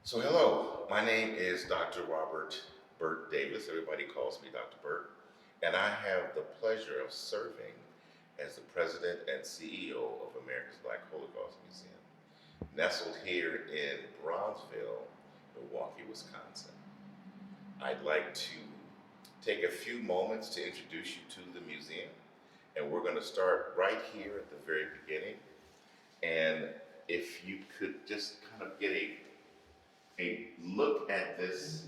So hello, my name is Dr. Robert Bert Davis. Everybody calls me Dr. Bert. And I have the pleasure of serving as the president and CEO of America's Black Holocaust Museum, nestled here in Bronzeville, Milwaukee, Wisconsin. I'd like to take a few moments to introduce you to the museum. And we're going to start right here at the very beginning. And if you could just kind of get a look at this,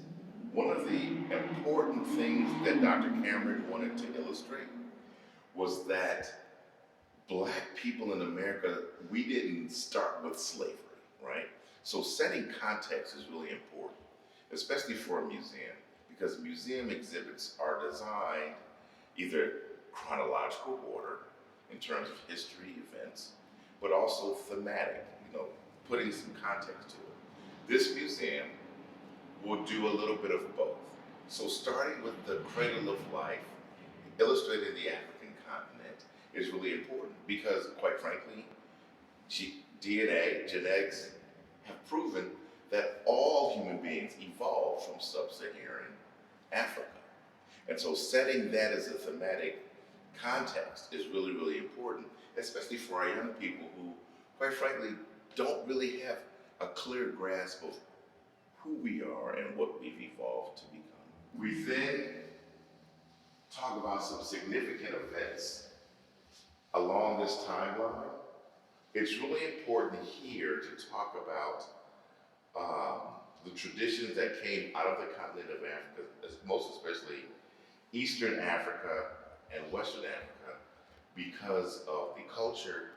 one of the important things that Dr. Cameron wanted to illustrate was that Black people in America, we didn't start with slavery, right? So setting context is really important, especially for a museum, because museum exhibits are designed either chronological order in terms of history, events, but also thematic, putting some context to it. This museum will do a little bit of both. So starting with the Cradle of Life, illustrating the African continent, is really important because, quite frankly, DNA, genetics, have proven that all human beings evolved from sub-Saharan Africa. And so setting that as a thematic context is really, really important, especially for our young people who, quite frankly, don't really have a clear grasp of who we are and what we've evolved to become. We then talk about some significant events along this timeline. It's really important here to talk about the traditions that came out of the continent of Africa, most especially Eastern Africa and Western Africa, because of the culture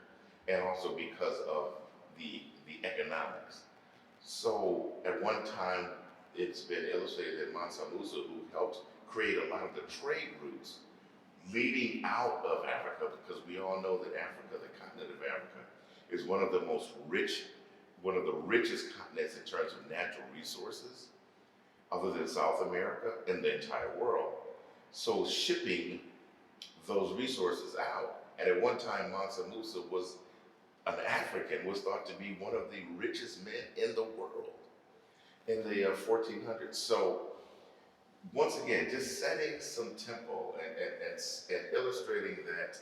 and also because of the economics. So at one time, it's been illustrated that Mansa Musa, who helped create a lot of the trade routes leading out of Africa, because we all know that Africa, the continent of Africa, is one of the richest continents in terms of natural resources, other than South America, in the entire world. So shipping those resources out, and at one time Mansa Musa was an African, was thought to be one of the richest men in the world in the 1400s. So once again, just setting some tempo and illustrating that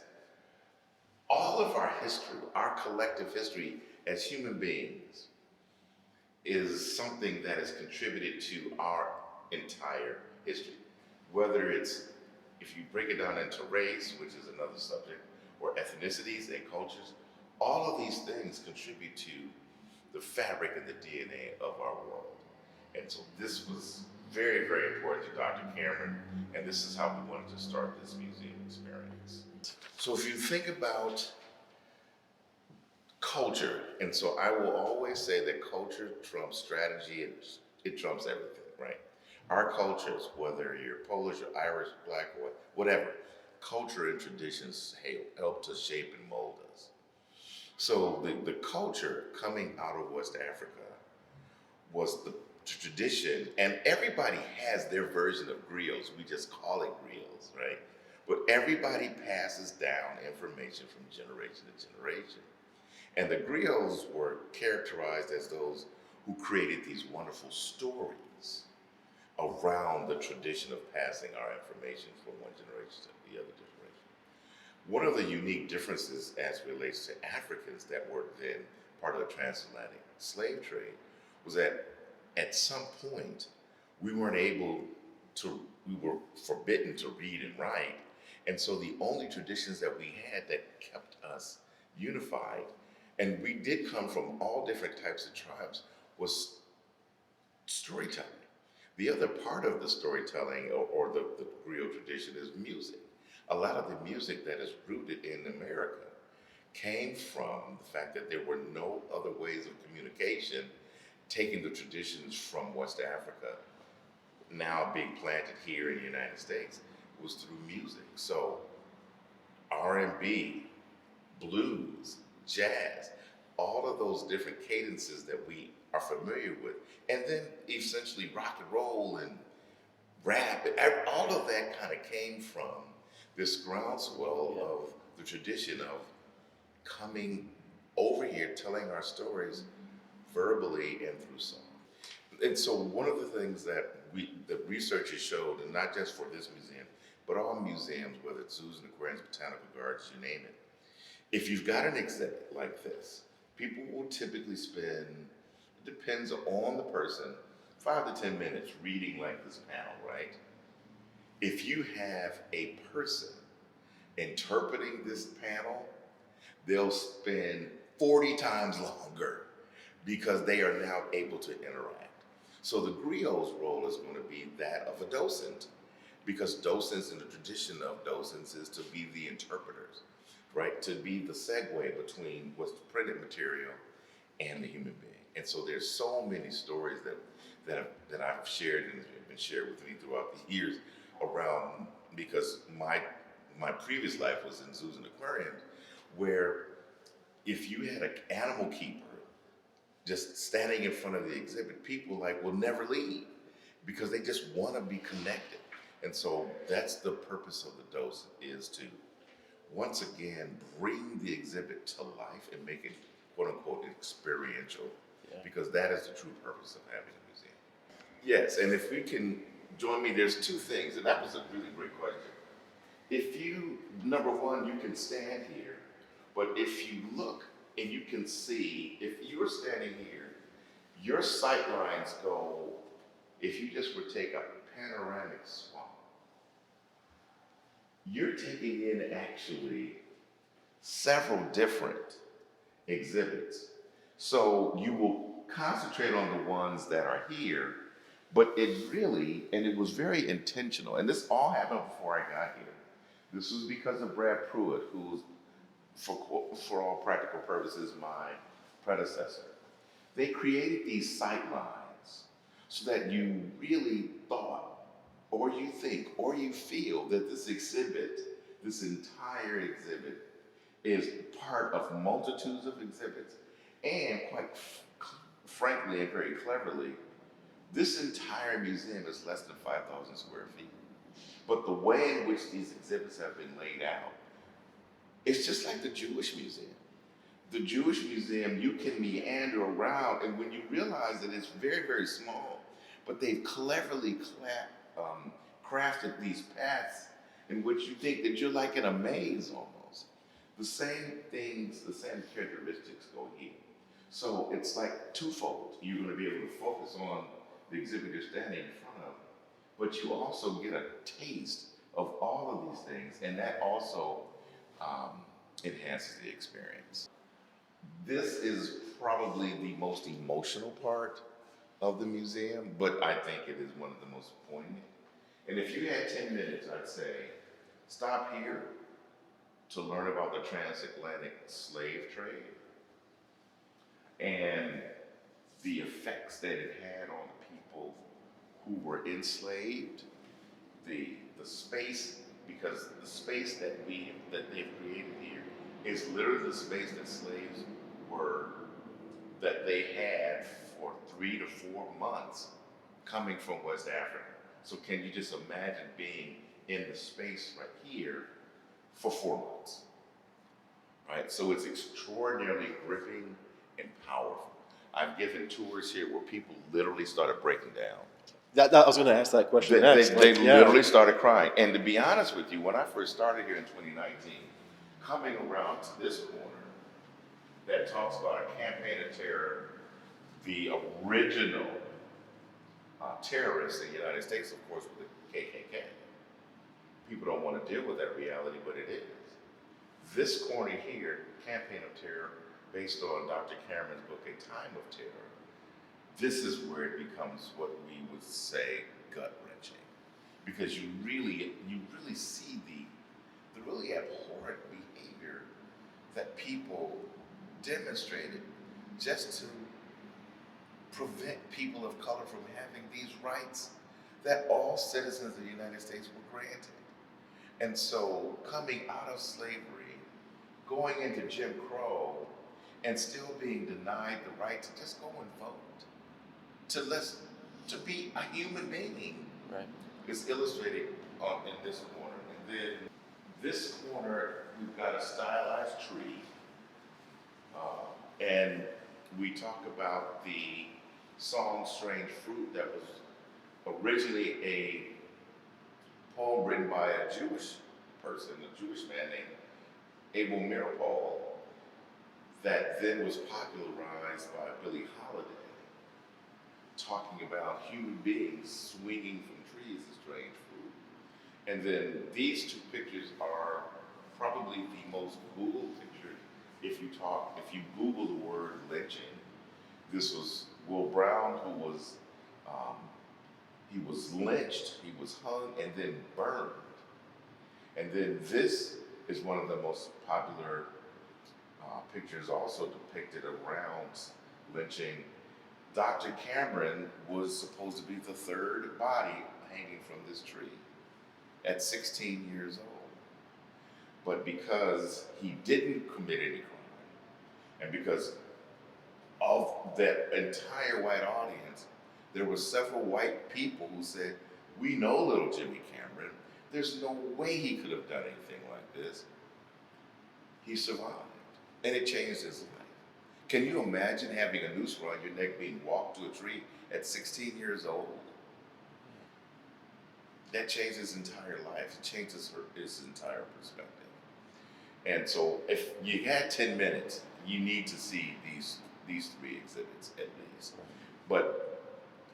all of our history, our collective history as human beings, is something that has contributed to our entire history. Whether it's, if you break it down into race, which is another subject, or ethnicities and cultures, all of these things contribute to the fabric and the DNA of our world. And so this was very, very important to Dr. Cameron, and this is how we wanted to start this museum experience. So if you think about culture, and so I will always say that culture trumps strategy, and it trumps everything, right? Our cultures, whether you're Polish or Irish, Black, or whatever, culture and traditions help to shape and mold us. So the culture coming out of West Africa was the tradition, and everybody has their version of griots. We just call it griots, right? But everybody passes down information from generation to generation. And the griots were characterized as those who created these wonderful stories around the tradition of passing our information from one generation to the other generation. One of the unique differences as it relates to Africans that were then part of the transatlantic slave trade was that at some point we were forbidden to read and write. And so the only traditions that we had that kept us unified, and we did come from all different types of tribes, was storytelling. The other part of the storytelling or the griot tradition is music. A lot of the music that is rooted in America came from the fact that there were no other ways of communication, taking the traditions from West Africa, now being planted here in the United States, was through music. So R&B, blues, jazz, all of those different cadences that we are familiar with, and then essentially rock and roll and rap, all of that kind of came from this groundswell of the tradition of coming over here, telling our stories verbally and through song. And so one of the things that the research has showed, and not just for this museum, but all museums, whether it's zoos and aquariums, botanical gardens, you name it, if you've got an exhibit like this, people will typically spend, it depends on the person, 5 to 10 minutes reading like this panel, right? If you have a person interpreting this panel, they'll spend 40 times longer because they are now able to interact. So the griot's role is going to be that of a docent, because docents, in the tradition of docents, is to be the interpreters, right? To be the segue between what's printed material and the human being. And so there's so many stories that I've shared and have been shared with me throughout the years around, because my previous life was in zoos and aquariums, where if you had an animal keeper just standing in front of the exhibit, people will never leave because they just want to be connected. And so that's the purpose of the docent, is to once again bring the exhibit to life and make it quote unquote experiential, because that is the true purpose of having a museum. Yes, and if we can join me, there's two things, and that was a really great question. If you, number one, you can stand here, but if you look and you can see, if you're standing here, your sight lines go, if you just would take a panoramic swap, you're taking in actually several different exhibits. So you will concentrate on the ones that are here, but it really, and it was very intentional, and this all happened before I got here. This was because of Brad Pruitt, who's, for all practical purposes, my predecessor. They created these sight lines so that you really thought, or you think, or you feel that this exhibit, this entire exhibit, is part of multitudes of exhibits. And quite frankly and very cleverly, this entire museum is less than 5,000 square feet. But the way in which these exhibits have been laid out, it's just like the Jewish Museum. The Jewish Museum, you can meander around, and when you realize that it's very, very small, but they've cleverly crafted these paths in which you think that you're like in a maze almost. The same things, the same characteristics go here. So it's like twofold. You're going to be able to focus on the exhibit you're standing in front of, but you also get a taste of all of these things, and that also enhances the experience. This is probably the most emotional part of the museum, but I think it is one of the most poignant. And if you had 10 minutes, I'd say, stop here to learn about the transatlantic slave trade and the effects that it had on the people who were enslaved, the space, because the space that they've created here is literally the space that they had for 3 to 4 months coming from West Africa. So can you just imagine being in the space right here for 4 months, right? So it's extraordinarily gripping and powerful. I've given tours here where people literally started breaking down. I was going to ask that question next. They literally started crying. And to be honest with you, when I first started here in 2019, coming around to this corner that talks about a campaign of terror, the original terrorists in the United States, of course, were the KKK. People don't want to deal with that reality, but it is. This corner here, Campaign of Terror, based on Dr. Cameron's book, A Time of Terror, this is where it becomes what we would say gut-wrenching, because you really see the really abhorrent behavior that people demonstrated just to prevent people of color from having these rights that all citizens of the United States were granted. And so coming out of slavery, going into Jim Crow, and still being denied the right to just go and vote, to be a human being, right, is illustrated in this corner. And then this corner, we've got a stylized tree, and we talk about the song Strange Fruit that was originally a poem written by a Jewish person, a Jewish man named Abel Mirapol, that then was popularized by Billie Holiday, talking about human beings swinging from trees as strange fruit. And then these two pictures are probably the most Googled picture. If you Google the word lynching, this was Will Brown, who was he was lynched, he was hung, and then burned. And then this is one of the most popular pictures also depicted around lynching. Dr. Cameron was supposed to be the third body hanging from this tree at 16 years old. But because he didn't commit any crime, and because of that entire white audience, there were several white people who said, "We know little Jimmy Cameron. There's no way he could have done anything like this." He survived, and it changed his life. Can you imagine having a noose around your neck being walked to a tree at 16 years old? That changed his entire life. It changes his entire perspective. And so if you had 10 minutes, you need to see these three exhibits at least. But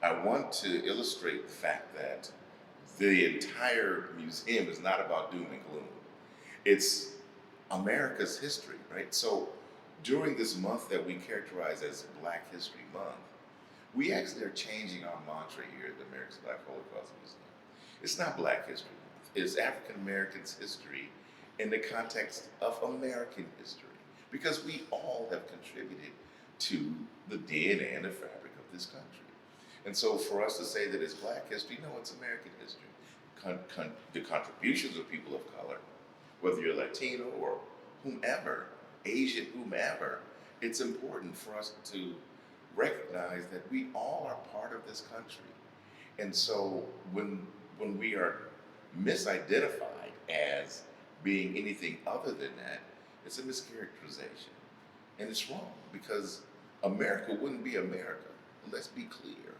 I want to illustrate the fact that the entire museum is not about doom and gloom. It's America's history, right? So during this month that we characterize as Black History Month, we actually are changing our mantra here at the America's Black Holocaust Museum. It's not Black History Month. It's African Americans' history in the context of American history, because we all have contributed to the DNA and the fabric of this country. And so for us to say that it's Black history, no, it's American history. The contributions of people of color, whether you're Latino or whomever, Asian, whomever, it's important for us to recognize that we all are part of this country. And so when we are misidentified as being anything other than that, it's a mischaracterization. And it's wrong, because America wouldn't be America. Let's be clear.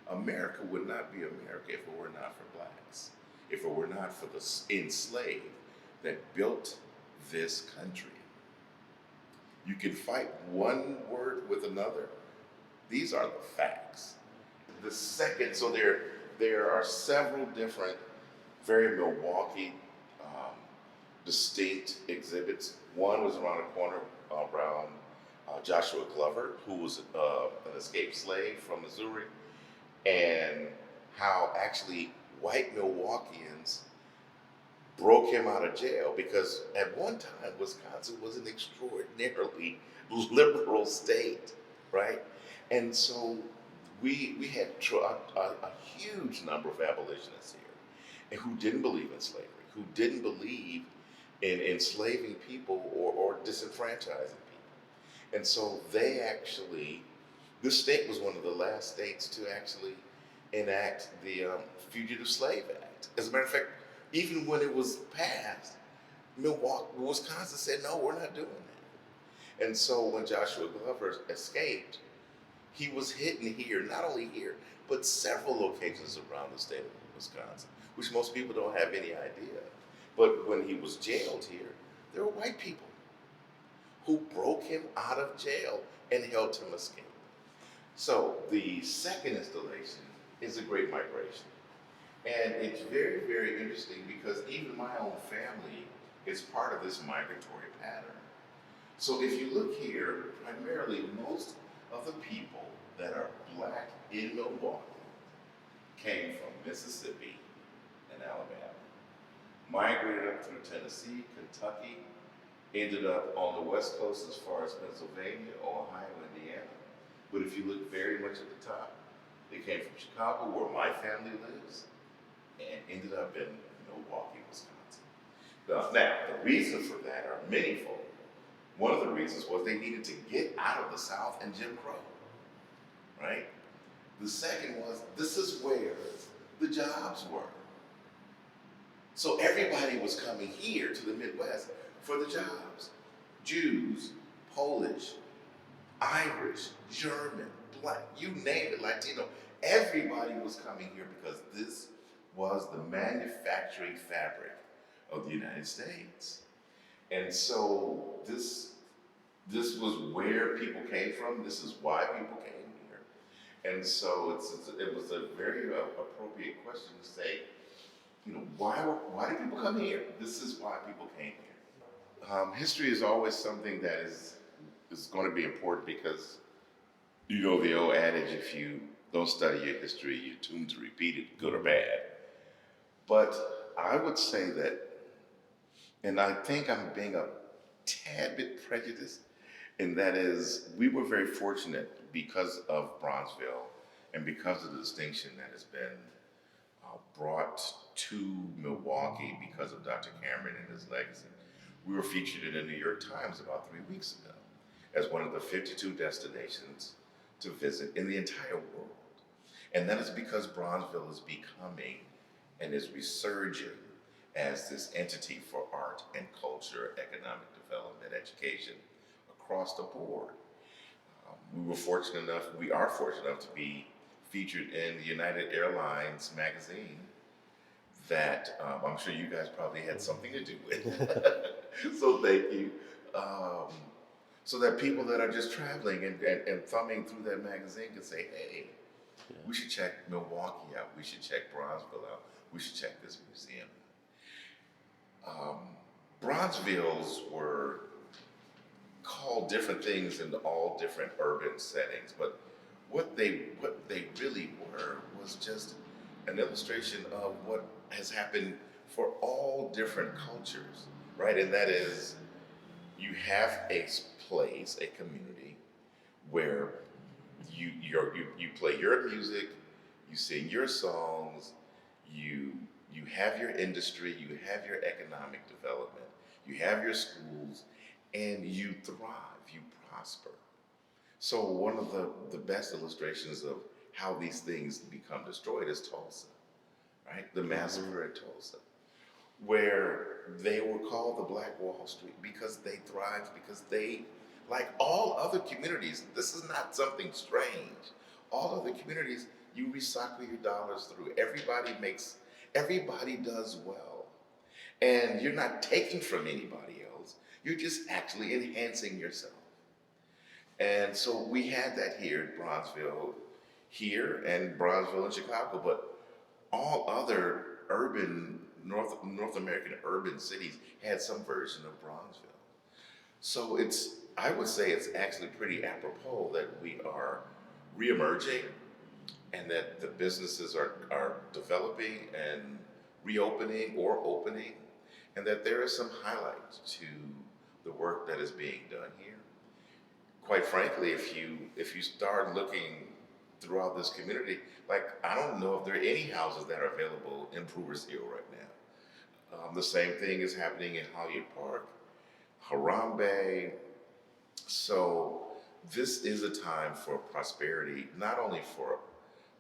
America would not be America if it were not for blacks, if it were not for the enslaved that built this country. You can fight one word with another. These are the facts. The second, so there are several different, very Milwaukee, distinct exhibits. One was around the corner around Joshua Glover, who was an escaped slave from Missouri, and how actually white Milwaukeeans broke him out of jail, because at one time Wisconsin was an extraordinarily liberal state, right? And so we had a huge number of abolitionists here, and who didn't believe in slavery, who didn't believe in enslaving people or disenfranchising people. And so they actually, this state was one of the last states to actually enact the Fugitive Slave Act. As a matter of fact, even when it was passed, Wisconsin said, no, we're not doing that. And so when Joshua Glover escaped, he was hidden here, not only here, but several locations around the state of Wisconsin, which most people don't have any idea. But when he was jailed here, there were white people who broke him out of jail and helped him escape. So the second installation is The Great Migration. And it's very, very interesting, because even my own family is part of this migratory pattern. So if you look here, primarily most of the people that are black in Milwaukee came from Mississippi and Alabama, migrated up through Tennessee, Kentucky, ended up on the West Coast as far as Pennsylvania, Ohio, Indiana. But if you look very much at the top, they came from Chicago, where my family lives, and ended up in Milwaukee, Wisconsin. Now, the reason for that are manyfold. One of the reasons was they needed to get out of the South and Jim Crow, right? The second was, this is where the jobs were. So everybody was coming here to the Midwest for the jobs. Jews, Polish, Irish, German, black, you name it, Latino. Everybody was coming here because this was the manufacturing fabric of the United States. And so this was where people came from. This is why people came here. And so it was a very appropriate question to say, why do people come here? This is why people came here. History is always something that is going to be important because the old adage, if you don't study your history, you're doomed to repeat it, good or bad. But I would say that, and I think I'm being a tad bit prejudiced, and that is, we were very fortunate because of Bronzeville and because of the distinction that has been brought to Milwaukee because of Dr. Cameron and his legacy. We were featured in the New York Times about 3 weeks ago as one of the 52 destinations to visit in the entire world. And that is because Bronzeville is becoming and is resurging as this entity for art and culture, economic development, education across the board. We are fortunate enough to be featured in the United Airlines magazine that I'm sure you guys probably had something to do with. So thank you. So that people that are just traveling and thumbing through that magazine can say, hey, we should check Milwaukee out. We should check Bronzeville out. We should check this museum. Bronzevilles were called different things in all different urban settings, but what they really were was just an illustration of what has happened for all different cultures, right? And that is, you have a place, a community, where you play your music, you sing your songs, you have your industry, you have your economic development, you have your schools, and you thrive, you prosper. So one of the best illustrations of how these things become destroyed is Tulsa, right? The massacre at Tulsa, where they were called the Black Wall Street because they thrived, because they, like all other communities, this is not something strange. All other communities, you recycle your dollars through. Everybody does well. And you're not taking from anybody else. You're just actually enhancing yourself. And so we had that here in Bronzeville, here and Bronzeville in Chicago, but all other North American urban cities had some version of Bronzeville. So I would say it's actually pretty apropos that we are reemerging and that the businesses are developing and reopening or opening, and that there is some highlights to the work that is being done here. Quite frankly, if you start looking throughout this community, like, I don't know if there are any houses that are available in Brewers Hill right now. The same thing is happening in Hollywood Park, Harambe. So this is a time for prosperity, not only for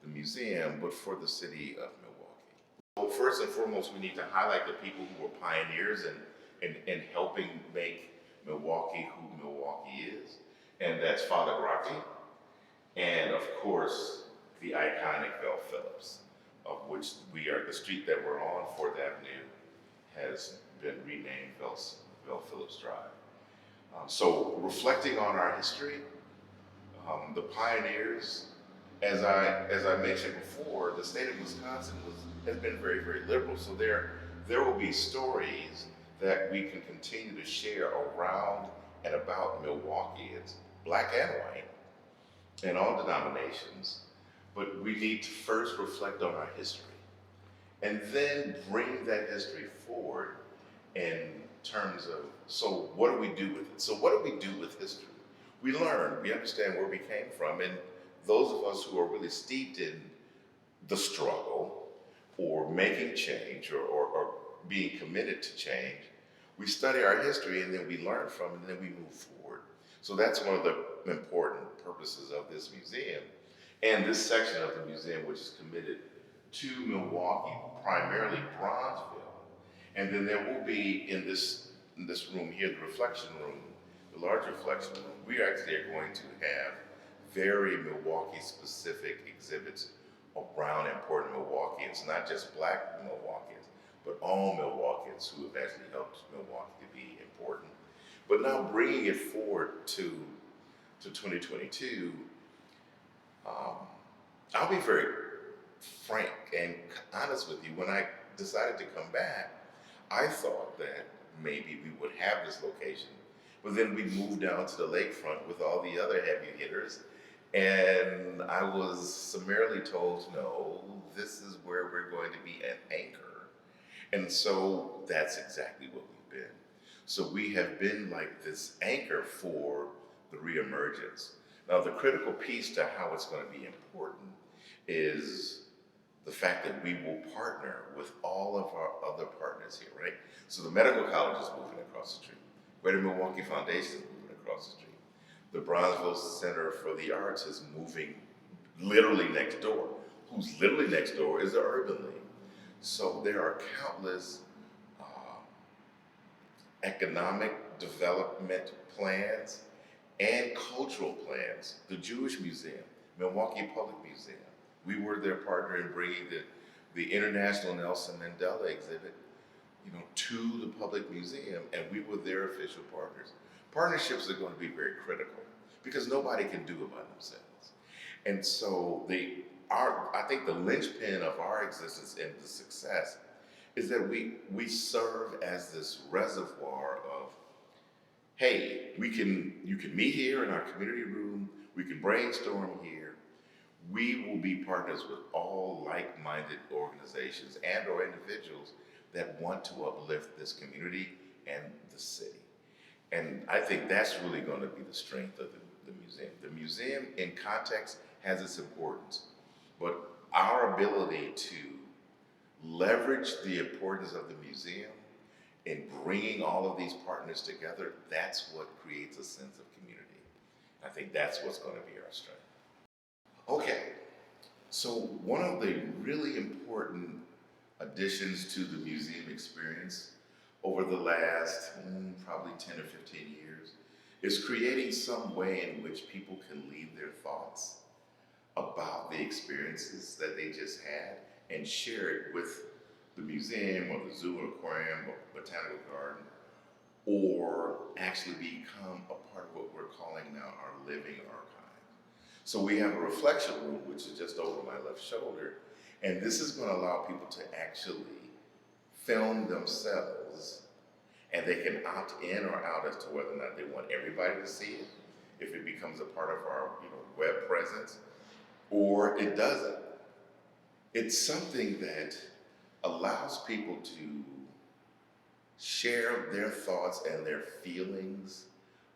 the museum, but for the city of Milwaukee. So first and foremost, we need to highlight the people who were pioneers in helping make Milwaukee who Milwaukee is. And that's Father Graki, and of course, the iconic Bell Phillips, of which the street that we're on, 4th Avenue, has been renamed Bell Phillips Drive. So reflecting on our history, the pioneers, as I mentioned before, the state of Wisconsin has been very, very liberal. So there will be stories that we can continue to share around and about Milwaukee. It's black and white, and all denominations, but we need to first reflect on our history and then bring that history forward in terms of, so what do we do with it? So what do we do with history? We learn, we understand where we came from, and those of us who are really steeped in the struggle or making change or being committed to change, we study our history and then we learn from it and then we move forward. So that's one of the important purposes of this museum. And this section of the museum, which is committed to Milwaukee, primarily Bronzeville. And then there will be in this room here, the reflection room, the large reflection room, we actually are going to have very Milwaukee-specific exhibits around important Milwaukeeans, not just Black Milwaukeeans, but all Milwaukeeans who have actually helped Milwaukee to be important. But now bringing it forward to 2022, um, I'll be very frank and honest with you. When I decided to come back, I thought that maybe we would have this location, but then we moved down to the lakefront with all the other heavy hitters, and I was summarily told, no, this is where we're going to be an anchor. And so that's exactly what we've been. So we have been like this anchor for the reemergence. Now, the critical piece to how it's going to be important is the fact that we will partner with all of our other partners here, right? So the medical college is moving across the street. Greater Milwaukee Foundation is moving across the street. The Bronzeville Center for the Arts is moving literally next door. Who's literally next door is the Urban League. So there are countless economic development plans and cultural plans. The Jewish Museum, Milwaukee Public Museum, we were their partner in bringing the International Nelson Mandela exhibit, to the public museum, and we were their official partners. Partnerships are going to be very critical because nobody can do it by themselves. And so I think the linchpin of our existence and the success is that we serve as this reservoir of, hey, you can meet here in our community room, we can brainstorm here. We will be partners with all like-minded organizations and or individuals that want to uplift this community and the city. And I think that's really going to be the strength of the museum. The museum in context has its importance, but our ability to leverage the importance of the museum in bringing all of these partners together, that's what creates a sense of community. I think that's what's going to be our strength. Okay, so one of the really important additions to the museum experience over the last probably 10 or 15 years is creating some way in which people can leave their thoughts about the experiences that they just had and share it with the museum or the zoo or aquarium or botanical garden, or actually become a part of what we're calling now our living archive. So we have a reflection room, which is just over my left shoulder, and this is going to allow people to actually film themselves, and they can opt in or out as to whether or not they want everybody to see it, if it becomes a part of our web presence, or it doesn't. It's something that allows people to share their thoughts and their feelings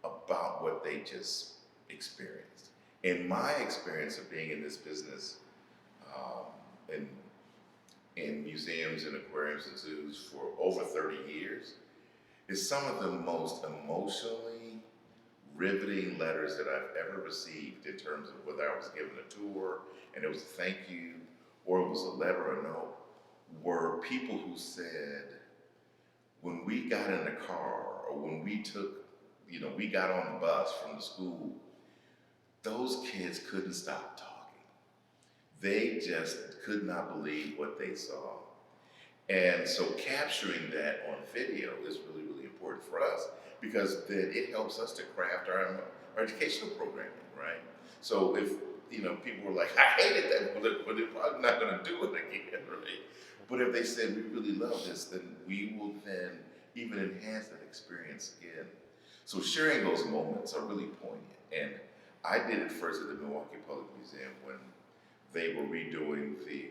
about what they just experienced. In my experience of being in this business, in museums and aquariums and zoos for over 30 years, is some of the most emotionally riveting letters that I've ever received in terms of whether I was given a tour and it was a thank you, or it was a letter or note, were people who said, when we got in the car or when we we got on the bus from the school, those kids couldn't stop talking. They just could not believe what they saw. And so capturing that on video is really, really important for us, because then it helps us to craft our educational programming, right? So if people were like, I hated that, but they're probably not going to do it again, right? But if they said, we really love this, then we will then even enhance that experience again. So sharing those moments are really poignant. And I did it first at the Milwaukee Public Museum when they were redoing the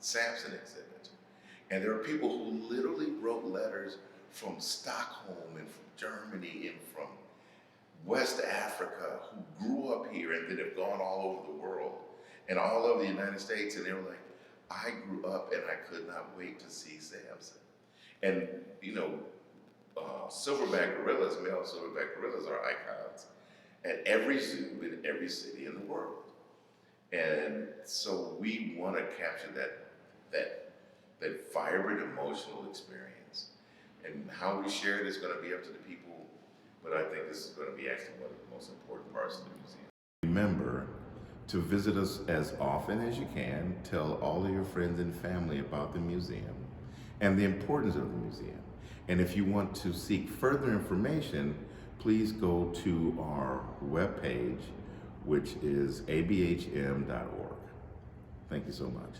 Samson exhibit. And there are people who literally wrote letters from Stockholm and from Germany and from West Africa who grew up here and then have gone all over the world and all over the United States. And they were like, I grew up and I could not wait to see Samson. And, silverback gorillas, male silverback gorillas, are icons at every zoo in every city in the world. And so we want to capture that vibrant emotional experience. And how we share it is going to be up to the people, but I think this is going to be actually one of the most important parts of the museum. Remember to visit us as often as you can. Tell all of your friends and family about the museum and the importance of the museum. And if you want to seek further information, please go to our webpage, which is abhm.org. Thank you so much.